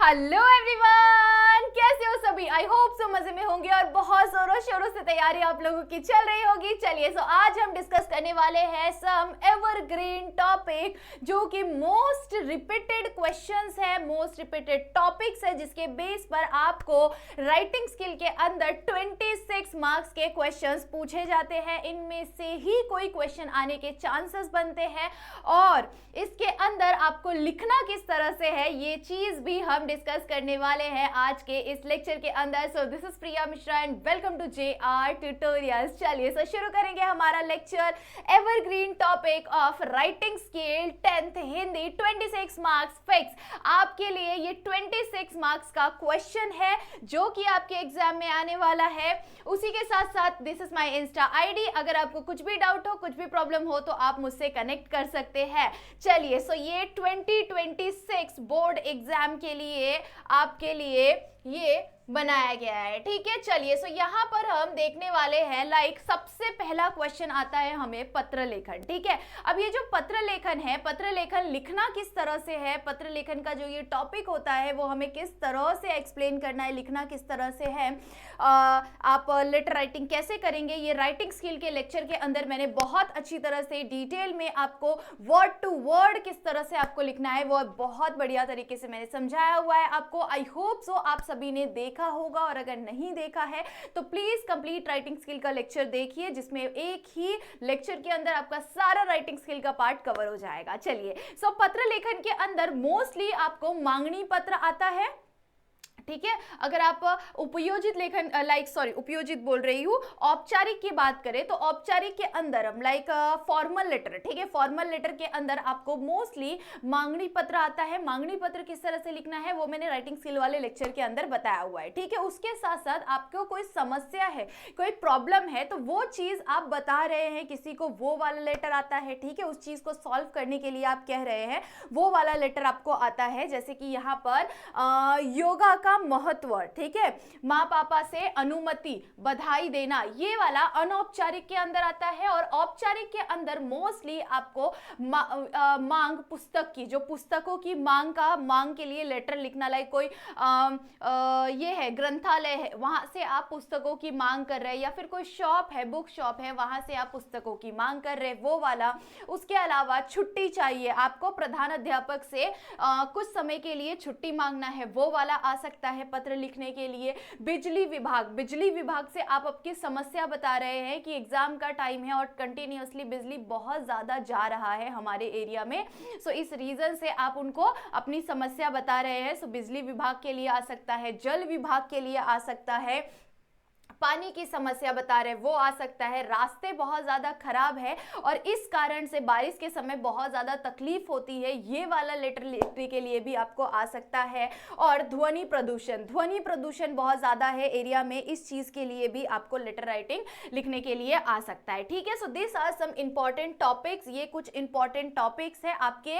Hello everyone, कैसे हो सभी? आई होप सो मजे में होंगे और बहुत जोरों शोरों से तैयारी आप लोगों की चल रही होगी। चलिए, सो आज हम डिस्कस करने वाले हैं सम एवरग्रीन टॉपिक, जो कि मोस्ट रिपीटेड क्वेश्चंस है, मोस्ट रिपीटेड टॉपिक्स है, जिसके बेस पर आपको राइटिंग स्किल के अंदर 26 मार्क्स के क्वेश्चंस पूछे जाते हैं। इनमें से ही कोई क्वेश्चन आने के चांसेस बनते हैं और इसके अंदर आपको लिखना किस तरह से है, ये चीज भी हम डिस्कस करने वाले हैं आज के इस लेक्चर के अंदर। So this is Priya Mishra and welcome to JR tutorials. चलिए, सो शुरू करेंगे हमारा लेक्चर। Evergreen topic of writing skill 10th Hindi, 26 marks fix. आपके लिए ये 26 मार्क्स का क्वेश्चन है जो कि आपके एग्जाम में आने वाला है। उसी के साथ साथ this is my Insta ID। अगर आपको कुछ भी डाउट हो, कुछ भी प्रॉब्लम हो, तो आप मुझसे कनेक्ट कर सकते हैं। चलिए, सो ये 2026 बोर्ड एग्जाम के लिए आपके लिए ये बनाया गया है, ठीक है। चलिए, सो यहाँ पर हम देखने वाले हैं, सबसे पहला क्वेश्चन आता है हमें पत्र लेखन, ठीक है। अब ये जो पत्र लेखन है, पत्र लेखन लिखना किस तरह से है, पत्र लेखन का जो ये टॉपिक होता है वो हमें किस तरह से एक्सप्लेन करना है, लिखना किस तरह से है, आप लेटर राइटिंग कैसे करेंगे, ये राइटिंग स्किल के लेक्चर के अंदर मैंने बहुत अच्छी तरह से डिटेल में आपको वर्ड टू वर्ड किस तरह से आपको लिखना है वो बहुत बढ़िया तरीके से मैंने समझाया हुआ है आपको। आई होप सो आप सभी ने देखा होगा, और अगर नहीं देखा है तो प्लीज कंप्लीट राइटिंग स्किल का लेक्चर देखिए, जिसमें एक ही लेक्चर के अंदर आपका सारा राइटिंग स्किल का पार्ट कवर हो जाएगा। चलिए, सो पत्र लेखन के अंदर मोस्टली आपको मांगनी पत्र आता है, ठीक है। अगर आप उपयोजित लेखन उपयोजित बोल रही हूँ, औपचारिक की बात करें तो औपचारिक के अंदर हम फॉर्मल लेटर, ठीक है, फॉर्मल लेटर के अंदर आपको मोस्टली मांगनी पत्र आता है। मांगनी पत्र किस तरह से लिखना है वो मैंने राइटिंग स्किल वाले लेक्चर के अंदर बताया हुआ है, ठीक है। उसके साथ साथ आपको कोई समस्या है, कोई प्रॉब्लम है, तो वो चीज आप बता रहे हैं, किसी को वो वाला लेटर आता है, ठीक है, उस चीज को सॉल्व करने के लिए आप कह रहे हैं, वो वाला लेटर आपको आता है। जैसे कि यहाँ पर योगा का महत्व, ठीक है, माँ पापा से अनुमति, बधाई देना, ये वाला अनौपचारिक के अंदर आता है। और औपचारिक के अंदर मोस्टली आपको मांग पुस्तक की, जो पुस्तकों की मांग के लिए लेटर लिखना, कोई ये है ग्रंथालय है, वहां से आप पुस्तकों की मांग कर रहे हैं, या फिर कोई शॉप है, बुक शॉप है, वहां से आप पुस्तकों की मांग कर रहे हैं, वो वाला। उसके अलावा छुट्टी चाहिए आपको, प्रधान अध्यापक से कुछ समय के लिए छुट्टी मांगना है, वो वाला आ सकता है पत्र लिखने के लिए। बिजली विभाग से आप आपकी समस्या बता रहे हैं कि एग्जाम का टाइम है और कंटिन्यूअसली बिजली बहुत ज्यादा जा रहा है हमारे एरिया में, सो इस रीजन से आप उनको अपनी समस्या बता रहे हैं, सो बिजली विभाग के लिए आ सकता है, जल विभाग के लिए आ सकता है, पानी की समस्या बता रहे वो आ सकता है, रास्ते बहुत ज्यादा खराब है और इस कारण से बारिश के समय बहुत ज्यादा तकलीफ होती है, ये वाला लेटर लिखने के लिए भी आपको आ सकता है। और ध्वनि प्रदूषण बहुत ज्यादा है एरिया में, इस चीज के लिए भी आपको लेटर राइटिंग लिखने के लिए आ सकता है, ठीक है। So this are some important topics, ये कुछ इंपॉर्टेंट टॉपिक्स है आपके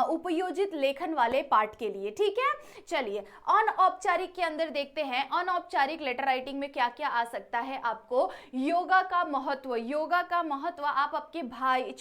उपयोजित लेखन वाले पार्ट के लिए, ठीक है। चलिए, अनौपचारिक के अंदर देखते हैं, अनौपचारिक लेटर राइटिंग में क्या क्या आ सकता है आपको। योगा का महत्व आप आपके भाई,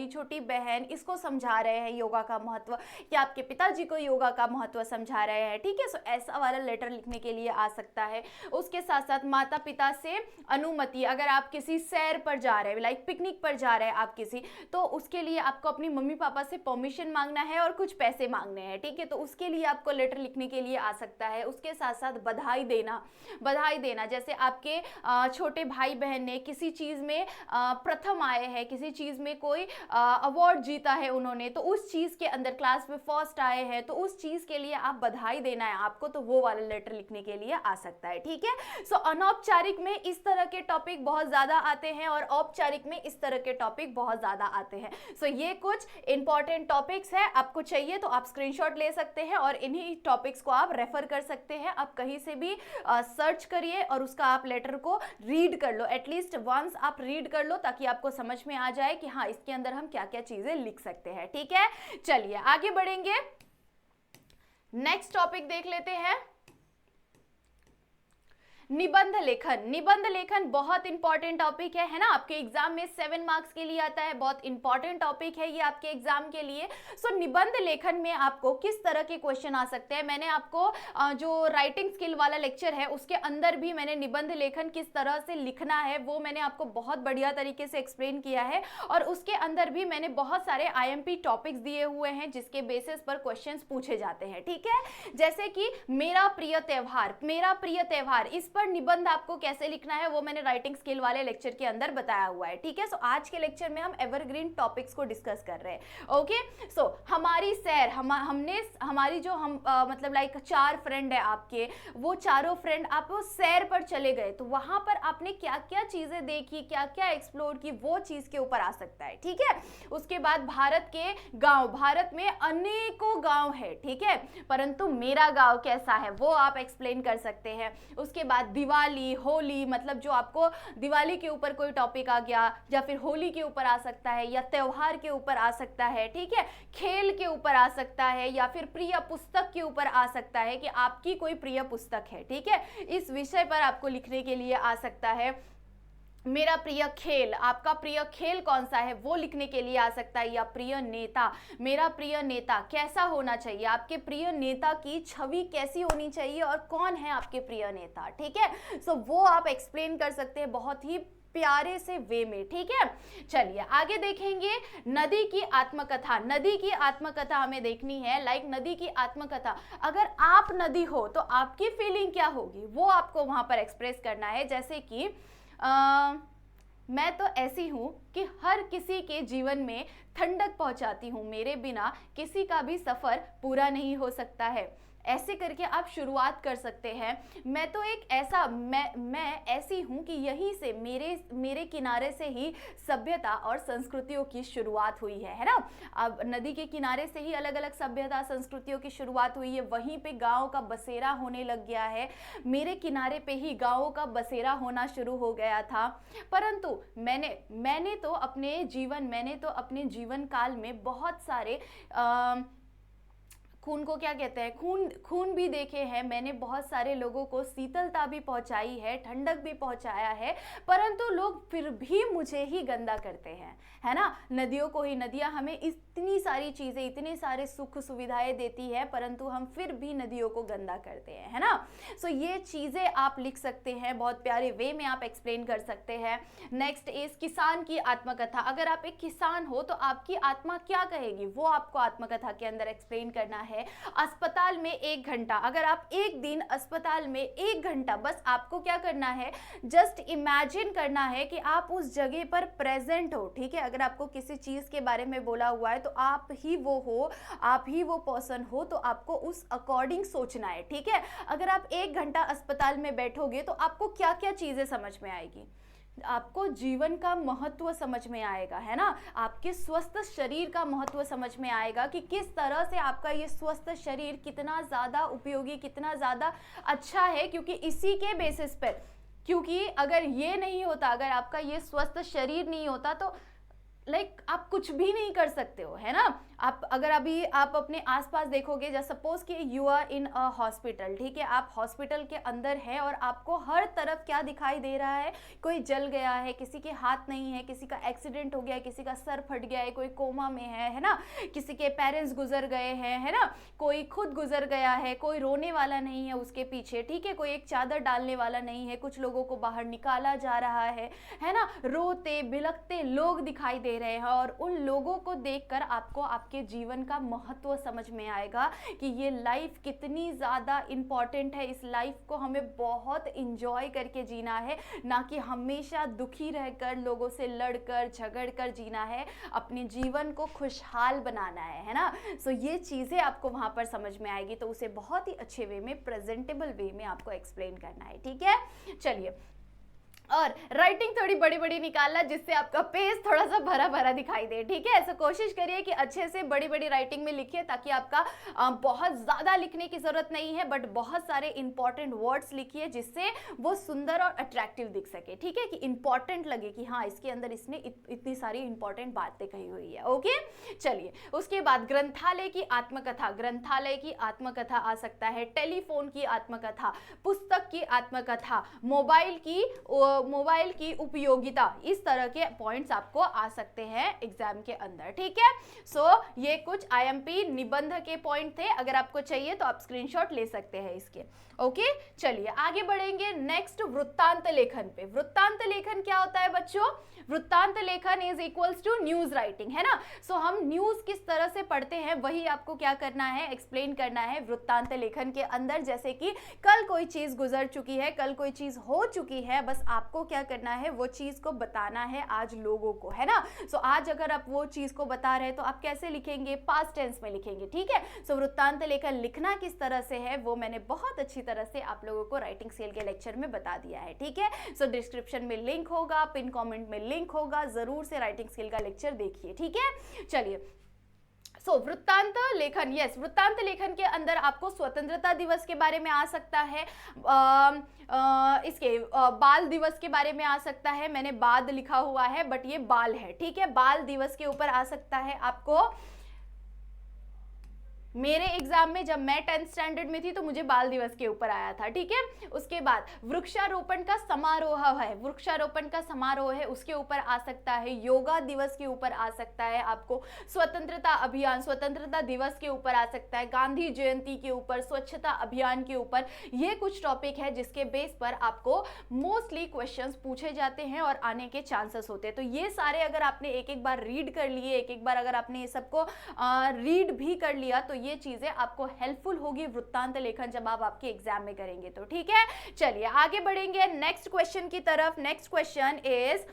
छोटी बहन, इसको समझा रहे हैं योगा का महत्व, या आपके पिताजी को योगा का महत्व समझा रहे हैं, ठीक है। सो ऐसा वाला लेटर लिखने के लिए आ सकता है। उसके साथ साथ माता पिता से अनुमति, अगर आप किसी सैर पर जा रहे हैं, पिकनिक पर जा रहे हैं आप किसी, तो उसके लिए आपको अपनी मम्मी पापा से परमिशन मांगना है और कुछ पैसे मांगने हैं, ठीक है, तो उसके लिए आपको लेटर लिखने के लिए आ सकता है। उसके साथ साथ बधाई देना, जैसे आपके छोटे भाई बहन ने किसी चीज में प्रथम आए हैं, किसी चीज में कोई अवार्ड जीता है उन्होंने, तो उस चीज के अंदर क्लास में फर्स्ट आए हैं, तो उस चीज के लिए आप बधाई देना है आपको, तो वो वाला लेटर लिखने के लिए आ सकता है, ठीक है। सो अनौपचारिक में इस तरह के टॉपिक बहुत ज्यादा आते हैं और औपचारिक में इस तरह के टॉपिक बहुत ज्यादा आते हैं। सो ये कुछ इंपॉर्टेंट टॉपिक्स है, आपको चाहिए तो आप स्क्रीनशॉट ले सकते हैं और इन्हीं टॉपिक्स को आप रेफर कर सकते हैं। आप कहीं से भी सर्च करिए और उसका आप लेटर को रीड कर लो, एटलीस्ट वंस आप रीड कर लो, ताकि आपको समझ में आ जाए कि हाँ, इसके अंदर हम क्या क्या चीजें लिख सकते हैं, ठीक है। चलिए आगे बढ़ेंगे, नेक्स्ट टॉपिक देख लेते हैं। निबंध लेखन, निबंध लेखन बहुत इंपॉर्टेंट टॉपिक है ना, आपके एग्जाम में 7 मार्क्स के लिए आता है, बहुत इंपॉर्टेंट टॉपिक है ये आपके एग्जाम के लिए। सो निबंध लेखन में आपको किस तरह के क्वेश्चन आ सकते हैं, मैंने आपको जो राइटिंग स्किल वाला लेक्चर है उसके अंदर भी मैंने निबंध लेखन किस तरह से लिखना है वो मैंने आपको बहुत बढ़िया तरीके से एक्सप्लेन किया है, और उसके अंदर भी मैंने बहुत सारे आईएमपी टॉपिक्स दिए हुए हैं जिसके बेसिस पर क्वेश्चंस पूछे जाते हैं, ठीक है। जैसे कि मेरा प्रिय त्योहार, मेरा प्रिय त्योहार, इस पर निबंध आपको कैसे लिखना है वो मैंने राइटिंग स्किल वाले लेक्चर के अंदर बताया हुआ है, ठीक है। सो आज के लेक्चर में हम एवरग्रीन टॉपिक्स को डिस्कस कर रहे हैं, ओके। सो हमारी सैर, हमने हमारी जो मतलब लाइक 4 फ्रेंड है आपके, वो चारों फ्रेंड आप सैर पर चले गए, तो वहां पर आपने क्या क्या चीजें देखी, क्या क्या एक्सप्लोर की, वो चीज के ऊपर आ सकता है, ठीक है। उसके बाद भारत के गांव, भारत में अनेकों गांव है, ठीक है, परंतु मेरा गांव कैसा है वो आप एक्सप्लेन कर सकते हैं। उसके बाद दिवाली, होली, मतलब जो आपको दिवाली के ऊपर कोई टॉपिक आ गया या फिर होली के ऊपर आ सकता है या त्योहार के ऊपर आ सकता है, ठीक है, खेल के ऊपर आ सकता है या फिर प्रिय पुस्तक के ऊपर आ सकता है कि आपकी कोई प्रिय पुस्तक है, ठीक है, इस विषय पर आपको लिखने के लिए आ सकता है। मेरा प्रिय खेल, आपका प्रिय खेल कौन सा है वो लिखने के लिए आ सकता है, या प्रिय नेता, मेरा प्रिय नेता कैसा होना चाहिए, आपके प्रिय नेता की छवि कैसी होनी चाहिए और कौन है आपके प्रिय नेता, ठीक है। सो वो आप एक्सप्लेन कर सकते हैं बहुत ही प्यारे से वे में, ठीक है। चलिए आगे देखेंगे, नदी की आत्मकथा, नदी की आत्मकथा हमें देखनी है। लाइक नदी की आत्मकथा, अगर आप नदी हो तो आपकी फीलिंग क्या होगी वो आपको वहां पर एक्सप्रेस करना है। जैसे कि मैं तो ऐसी हूँ कि हर किसी के जीवन में ठंडक पहुँचाती हूँ, मेरे बिना किसी का भी सफ़र पूरा नहीं हो सकता है। ऐसे करके आप शुरुआत कर सकते हैं। मैं तो एक ऐसा मैं ऐसी हूँ कि यहीं से मेरे किनारे से ही सभ्यता और संस्कृतियों की शुरुआत हुई है ना। अब नदी के किनारे से ही अलग अलग सभ्यता संस्कृतियों की शुरुआत हुई है, वहीं पे गाँव का बसेरा होने लग गया है, मेरे किनारे पे ही गाँवों का बसेरा होना शुरू हो गया था। परंतु मैंने तो अपने जीवन काल में बहुत सारे खून को क्या कहते हैं, खून भी देखे हैं, मैंने बहुत सारे लोगों को शीतलता भी पहुंचाई है, ठंडक भी पहुंचाया है, परंतु लोग फिर भी मुझे ही गंदा करते हैं, है ना। नदियों को ही, नदियां हमें इतनी सारी चीज़ें, इतने सारे सुख सुविधाएं देती है, परंतु हम फिर भी नदियों को गंदा करते हैं, है ना। सो ये चीज़ें आप लिख सकते हैं, बहुत प्यारे वे में आप एक्सप्लेन कर सकते हैं। नेक्स्ट इज किसान की आत्मकथा, अगर आप एक किसान हो तो आपकी आत्मा क्या कहेगी वो आपको आत्मकथा के अंदर एक्सप्लेन करना है। अस्पताल में 1 घंटा, अगर आप एक दिन अस्पताल में 1 घंटा, बस आपको क्या करना है, जस्ट इमेजिन करना है कि आप उस जगह पर प्रेजेंट हो, ठीक है। अगर आपको किसी चीज के बारे में बोला हुआ है तो आप ही वो हो, आप ही वो पर्सन हो, तो आपको उस अकॉर्डिंग सोचना है, ठीक है। अगर आप 1 घंटा अस्पताल में बैठोगे तो आपको क्या क्या चीजें समझ में आएगी, आपको जीवन का महत्व समझ में आएगा, है ना। आपके स्वस्थ शरीर का महत्व समझ में आएगा कि किस तरह से आपका ये स्वस्थ शरीर कितना ज़्यादा उपयोगी, कितना ज़्यादा अच्छा है, क्योंकि इसी के बेसिस पर, क्योंकि अगर ये नहीं होता, अगर आपका ये स्वस्थ शरीर नहीं होता तो आप कुछ भी नहीं कर सकते हो, है ना। आप अगर अभी आप अपने आसपास देखोगे, जैसे सपोज कि you are in a hospital, ठीक है, आप हॉस्पिटल के अंदर हैं और आपको हर तरफ क्या दिखाई दे रहा है, कोई जल गया है, किसी के हाथ नहीं है, किसी का एक्सीडेंट हो गया है, किसी का सर फट गया है, कोई कोमा में है ना, किसी के पेरेंट्स गुजर गए हैं, है ना, कोई खुद गुजर गया है, कोई रोने वाला नहीं है उसके पीछे, ठीक है, कोई एक चादर डालने वाला नहीं है, कुछ लोगों को बाहर निकाला जा रहा है ना, रोते बिलखते लोग दिखाई दे रहे हैं, और उन लोगों को देखकर आपको आपके जीवन का महत्व समझ में आएगा कि ये लाइफ कितनी ज़्यादा इम्पॉर्टेंट है। इस लाइफ को हमें बहुत इंजॉय करके जीना है, ना कि हमेशा दुखी रहकर, लोगों से लड़कर झगड़कर जीना है, अपने जीवन को खुशहाल बनाना है ना। सो ये चीज़ें आपको वहाँ पर समझ में आएगी, तो उसे बहुत ही अच्छे वे में, प्रेजेंटेबल वे में आपको एक्सप्लेन करना है, ठीक है। चलिए और राइटिंग थोड़ी बड़ी बड़ी निकालना, जिससे आपका पेज थोड़ा सा भरा भरा दिखाई दे, ठीक है। ऐसा कोशिश करिए कि अच्छे से बड़ी बड़ी राइटिंग में लिखिए, ताकि आपका बहुत ज़्यादा लिखने की ज़रूरत नहीं है, बट बहुत सारे इंपॉर्टेंट वर्ड्स लिखिए, जिससे वो सुंदर और अट्रैक्टिव दिख सके, ठीक है, कि इंपॉर्टेंट लगे कि हाँ इसके अंदर इसने इतनी सारी इंपॉर्टेंट बातें कही हुई है। ओके, चलिए उसके बाद ग्रंथालय की आत्मकथा, ग्रंथालय की आत्मकथा आ सकता है, टेलीफोन की आत्मकथा, पुस्तक की आत्मकथा, मोबाइल की उपयोगिता, इस तरह के पॉइंट्स आपको आ सकते हैं एग्जाम के अंदर, ठीक है। सो ये कुछ आईएमपी निबंध के पॉइंट थे, अगर आपको चाहिए तो आप स्क्रीनशॉट ले सकते हैं इसके। ओके, चलिए आगे बढ़ेंगे नेक्स्ट वृत्तांत लेखन पे। वृत्तांत लेखन क्या होता है बच्चों? वृत्तांत लेखन is equals to news writing, है ना। सो हम न्यूज किस तरह से पढ़ते हैं वही आपको क्या करना है, एक्सप्लेन करना है वृत्तांत लेखन के अंदर। जैसे कि कल कोई चीज गुजर चुकी है, कल कोई चीज हो चुकी है, बस आपको क्या करना है, वो चीज को बताना है आज लोगों को, है ना। सो आज अगर आप वो चीज को बता रहे हैं तो आप कैसे लिखेंगे? पास्ट टेंस में लिखेंगे, ठीक है। सो वृत्तांत लेखन लिखना किस तरह से है वो मैंने बहुत अच्छी तरह से आप लोगों को राइटिंग स्किल के लेक्चर में बता दिया है, ठीक है। सो डिस्क्रिप्शन में लिंक होगा, पिन कमेंट में लिंक होगा, जरूर से राइटिंग स्किल का लेक्चर देखिए, ठीक है। चलिए, सो वृत्तांत लेखन, यस, वृत्तांत लेखन के अंदर आपको स्वतंत्रता दिवस के बारे में आ सकता है, इसके बाल दिवस के बारे में आ सकता है, मैंने बाद लिखा हुआ है बट ये बाल है, ठीक है। बाल दिवस के ऊपर आ सकता है आपको। मेरे एग्जाम में जब मैं 10th स्टैंडर्ड में थी तो मुझे बाल दिवस के ऊपर आया था, ठीक है। उसके बाद वृक्षारोपण का समारोह है, वृक्षारोपण का समारोह है, उसके ऊपर आ सकता है। योगा दिवस के ऊपर आ सकता है आपको। स्वतंत्रता अभियान, स्वतंत्रता दिवस के ऊपर आ सकता है। गांधी जयंती के ऊपर, स्वच्छता अभियान के ऊपर, ये कुछ टॉपिक है जिसके बेस पर आपको मोस्टली क्वेश्चंस पूछे जाते हैं और आने के चांसेस होते हैं। तो ये सारे अगर आपने एक एक बार रीड कर लिए, एक एक बार अगर आपने ये सबको रीड भी कर लिया, तो ये चीजें आपको हेल्पफुल होगी वृत्तांत लेखन जब आप आपके एग्जाम में करेंगे तो, ठीक है। चलिए आगे बढ़ेंगे नेक्स्ट क्वेश्चन की तरफ। नेक्स्ट क्वेश्चन इज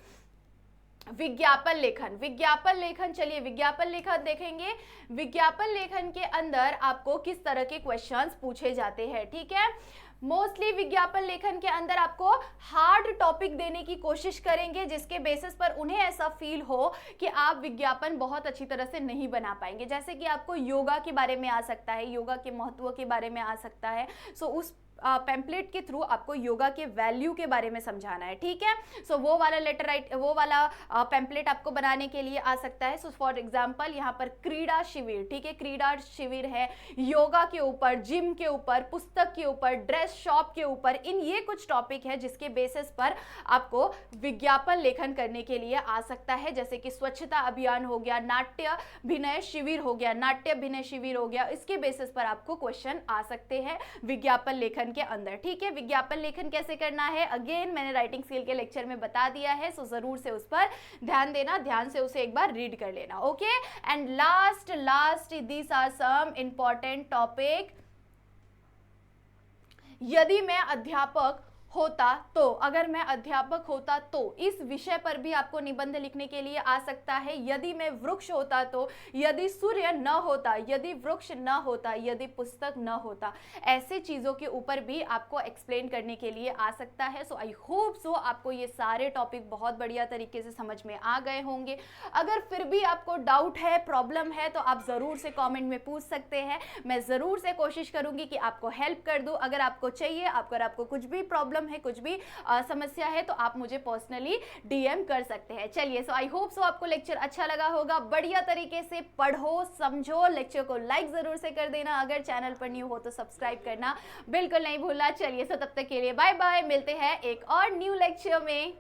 विज्ञापन लेखन। विज्ञापन लेखन, चलिए विज्ञापन लेखन देखेंगे। विज्ञापन लेखन के अंदर आपको किस तरह के क्वेश्चंस पूछे जाते हैं, ठीक है। मोस्टली विज्ञापन लेखन के अंदर आपको हार्ड टॉपिक देने की कोशिश करेंगे, जिसके बेसिस पर उन्हें ऐसा फील हो कि आप विज्ञापन बहुत अच्छी तरह से नहीं बना पाएंगे। जैसे कि आपको योगा के बारे में आ सकता है, योगा के महत्व के बारे में आ सकता है। सो उस पैम्पलेट के थ्रू आपको योगा के वैल्यू के बारे में समझाना है, ठीक है। सो वो वाला लेटर राइट, वो वाला पैम्पलेट आपको बनाने के लिए आ सकता है। सो फॉर एग्जांपल यहाँ पर क्रीड़ा शिविर, ठीक है, क्रीड़ा शिविर है, योगा के ऊपर, जिम के ऊपर, पुस्तक के ऊपर, ड्रेस शॉप के ऊपर, इन ये कुछ टॉपिक है जिसके बेसिस पर आपको विज्ञापन लेखन करने के लिए आ सकता है। जैसे कि स्वच्छता अभियान हो गया, नाट्य अभिनय शिविर हो गया, नाट्य अभिनय शिविर हो गया, इसके बेसिस पर आपको क्वेश्चन आ सकते हैं विज्ञापन लेखन के अंदर, ठीक है। विज्ञापन लेखन कैसे करना है अगेन मैंने राइटिंग स्किल के लेक्चर में बता दिया है। सो जरूर से उस पर ध्यान देना, ध्यान से उसे एक बार रीड कर लेना, okay. And last these are some important topic. यदि मैं अध्यापक होता तो, अगर मैं अध्यापक होता तो, इस विषय पर भी आपको निबंध लिखने के लिए आ सकता है। यदि मैं वृक्ष होता तो, यदि सूर्य न होता, यदि वृक्ष न होता, यदि पुस्तक न होता, ऐसे चीजों के ऊपर भी आपको एक्सप्लेन करने के लिए आ सकता है। सो आई होप सो आपको ये सारे टॉपिक बहुत बढ़िया तरीके से समझ में आ गए होंगे। अगर फिर भी आपको डाउट है, प्रॉब्लम है, तो आप जरूर से कॉमेंट में पूछ सकते हैं। मैं जरूर से कोशिश करूंगी कि आपको हेल्प कर दूं। अगर आपको चाहिए, अगर आपको कुछ भी प्रॉब्लम है, कुछ भी समस्या है, तो आप मुझे पर्सनली डीएम कर सकते हैं। चलिए, सो आई होप सो आपको लेक्चर अच्छा लगा होगा। बढ़िया तरीके से पढ़ो, समझो, लेक्चर को लाइक जरूर से कर देना। अगर चैनल पर न्यू हो तो सब्सक्राइब करना बिल्कुल नहीं भूलना। चलिए, सो तब तक के लिए बाय बाय, मिलते हैं एक और न्यू लेक्चर में।